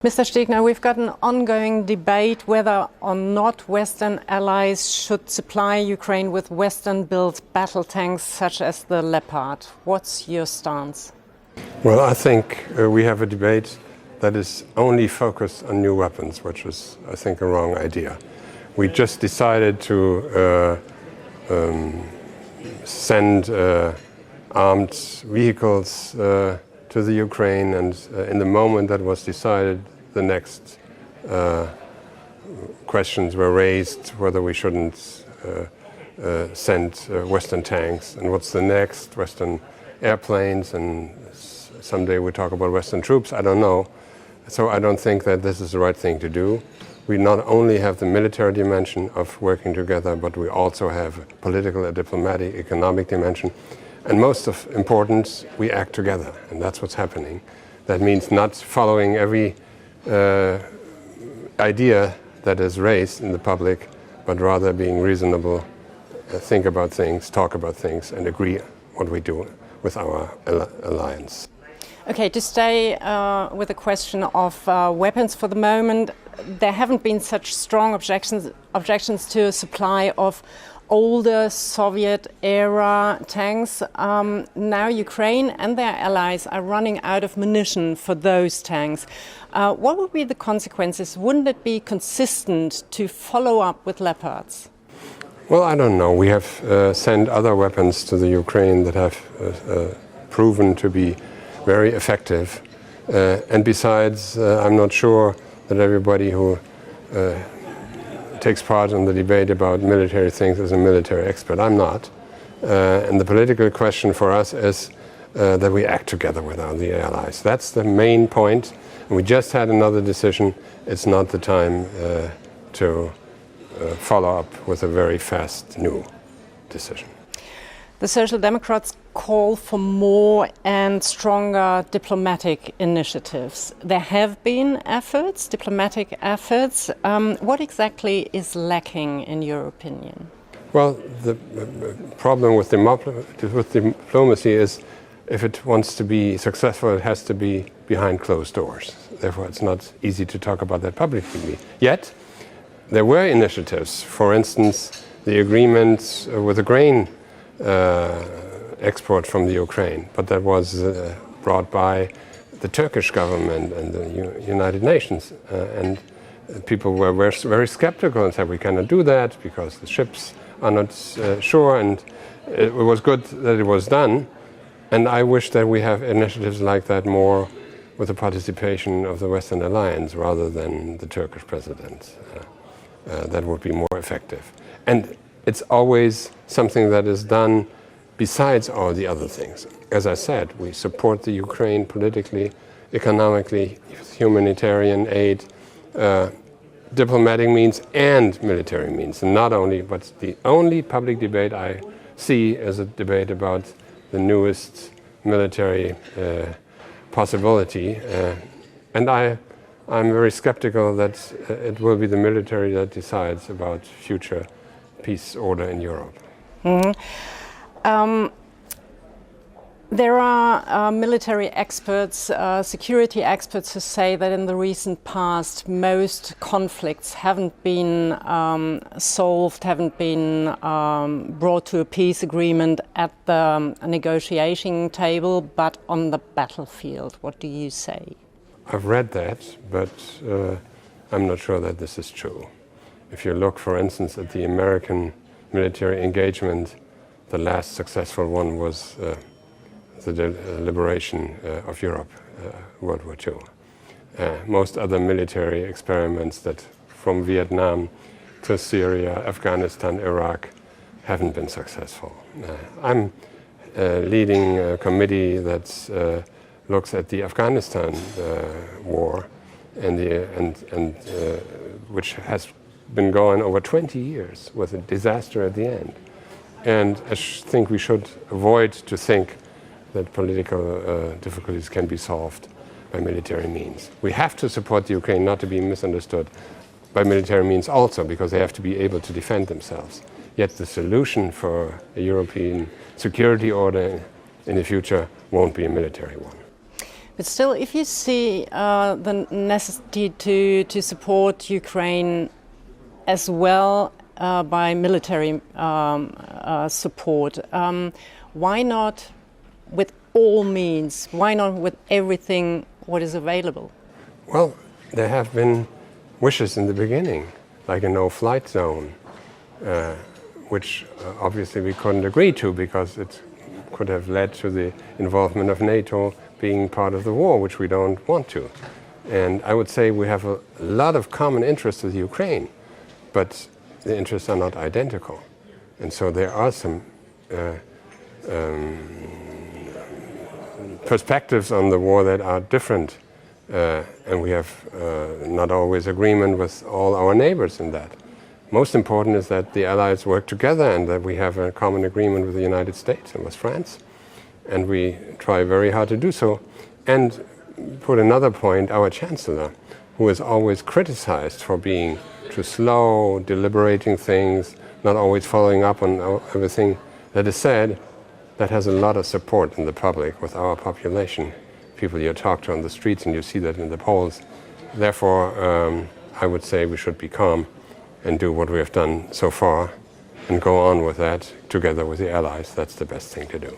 Mr. Stegner, we've got an ongoing debate whether or not Western allies should supply Ukraine with Western-built battle tanks such as the Leopard. What's your stance? Well, I think we have a debate that is only focused on new weapons, which is, I think, a wrong idea. We just decided to send armed vehicles to the Ukraine, and in the moment that was decided, the next questions were raised whether we shouldn't send Western tanks, and what's the next, Western airplanes, and someday we talk about Western troops, I don't know. So I don't think that this is the right thing to do. We not only have the military dimension of working together, but we also have a political, a diplomatic, economic dimension. And most of importance, we act together, and that's what's happening. That means not following every idea that is raised in the public, but rather being reasonable, think about things, talk about things, and agree what we do with our alliance. Okay, to stay with the question of weapons for the moment, there haven't been such strong objections to a supply of older Soviet-era tanks. Now Ukraine and their allies are running out of munition for those tanks. What would be the consequences? Wouldn't it be consistent to follow up with Leopards? Well, I don't know. We have sent other weapons to the Ukraine that have proven to be very effective. And besides, I'm not sure that everybody who takes part in the debate about military things is a military expert. I'm not. And the political question for us is that we act together with the allies. That's the main point. And we just had another decision. It's not the time to follow up with a very fast new decision. The Social Democrats call for more and stronger diplomatic initiatives. There have been efforts, diplomatic efforts. What exactly is lacking, in your opinion? Well, the problem with diplomacy is if it wants to be successful, it has to be behind closed doors. Therefore, it's not easy to talk about that publicly. Yet, there were initiatives. For instance, the agreement with the grain export from the Ukraine, but that was brought by the Turkish government and the United Nations, and people were very skeptical and said we cannot do that because the ships are not sure, and it was good that it was done, and I wish that we have initiatives like that more with the participation of the Western Alliance rather than the Turkish president. That would be more effective. And it's always something that is done besides all the other things. As I said, we support the Ukraine politically, economically, humanitarian aid, diplomatic means and military means. And not only, but the only public debate I see is a debate about the newest military possibility. And I'm very skeptical that it will be the military that decides about future peace order in Europe. Mm-hmm. There are military experts, security experts who say that in the recent past most conflicts haven't been solved, haven't been brought to a peace agreement at the negotiating table, but on the battlefield. What do you say? I've read that, but I'm not sure that this is true. If you look, for instance, at the American military engagement, the last successful one was the liberation of Europe, World War II. Most other military experiments that from Vietnam to Syria, Afghanistan, Iraq haven't been successful. I'm leading a committee that looks at the Afghanistan war and which has been going over 20 years with a disaster at the end. And I think we should avoid to think that political difficulties can be solved by military means. We have to support the Ukraine, not to be misunderstood, by military means also, because they have to be able to defend themselves. Yet the solution for a European security order in the future won't be a military one. But still, if you see the necessity to support Ukraine as well by military support, why not with all means? Why not with everything what is available? Well, there have been wishes in the beginning, like a no-flight zone, which obviously we couldn't agree to because it could have led to the involvement of NATO being part of the war, which we don't want to. And I would say we have a lot of common interests with Ukraine, but the interests are not identical. And so there are some perspectives on the war that are different. And we have not always agreement with all our neighbors in that. Most important is that the Allies work together and that we have a common agreement with the United States and with France. And we try very hard to do so. And put another point, our Chancellor, who is always criticized for being too slow, deliberating things, not always following up on everything that is said, that has a lot of support in the public with our population. People you talk to on the streets, and you see that in the polls. Therefore, I would say we should be calm and do what we have done so far and go on with that together with the Allies. That's the best thing to do.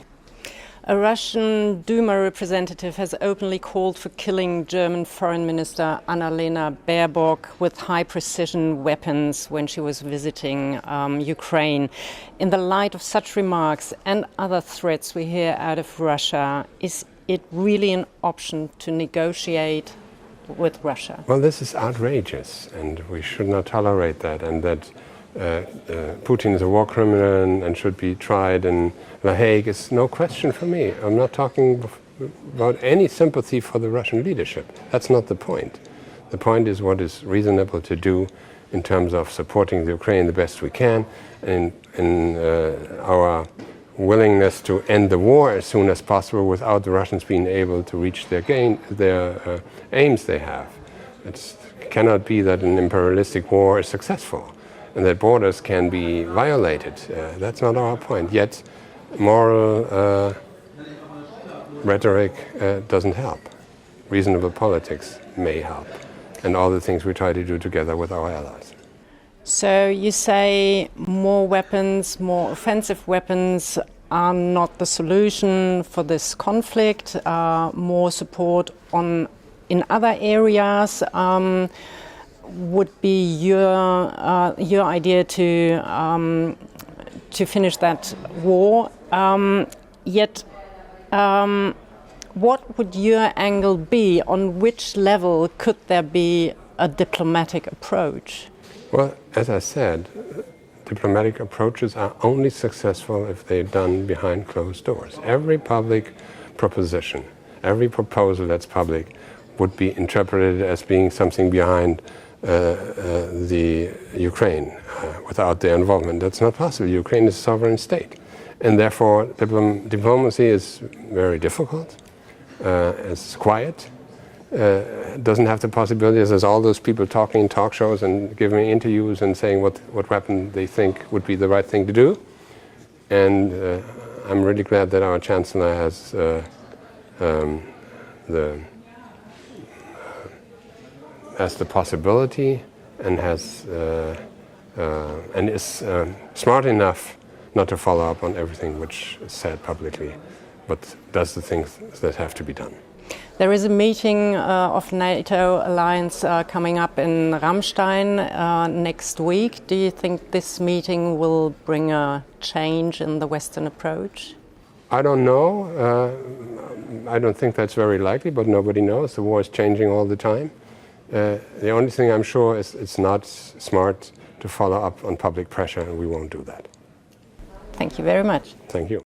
A Russian Duma representative has openly called for killing German Foreign Minister Annalena Baerbock with high-precision weapons when she was visiting Ukraine. In the light of such remarks and other threats we hear out of Russia, is it really an option to negotiate with Russia? Well, this is outrageous, and we should not tolerate that, and that Putin is a war criminal and should be tried in The Hague is no question for me. I'm not talking about any sympathy for the Russian leadership. That's not the point. The point is what is reasonable to do in terms of supporting the Ukraine the best we can, and in our willingness to end the war as soon as possible without the Russians being able to reach their aims they have. It cannot be that an imperialistic war is successful and that borders can be violated. That's not our point. Yet moral rhetoric doesn't help. Reasonable politics may help, and all the things we try to do together with our allies. So you say more weapons, more offensive weapons are not the solution for this conflict. More support in other areas would be your idea to finish that war. Yet, what would your angle be? On which level could there be a diplomatic approach? Well, as I said, diplomatic approaches are only successful if they're done behind closed doors. Every public proposition, every proposal that's public would be interpreted as being something behind the Ukraine without their involvement. That's not possible. Ukraine is a sovereign state. And therefore, diplomacy is very difficult. It's quiet. Doesn't have the possibilities as all those people talking in talk shows and giving interviews and saying what weapon they think would be the right thing to do. And I'm really glad that our Chancellor has the possibility and is smart enough not to follow up on everything which is said publicly, but does the things that have to be done. There is a meeting of NATO alliance coming up in Ramstein next week. Do you think this meeting will bring a change in the Western approach? I don't know. I don't think that's very likely, but nobody knows. The war is changing all the time. The only thing I'm sure is it's not smart to follow up on public pressure, and we won't do that. Thank you very much. Thank you.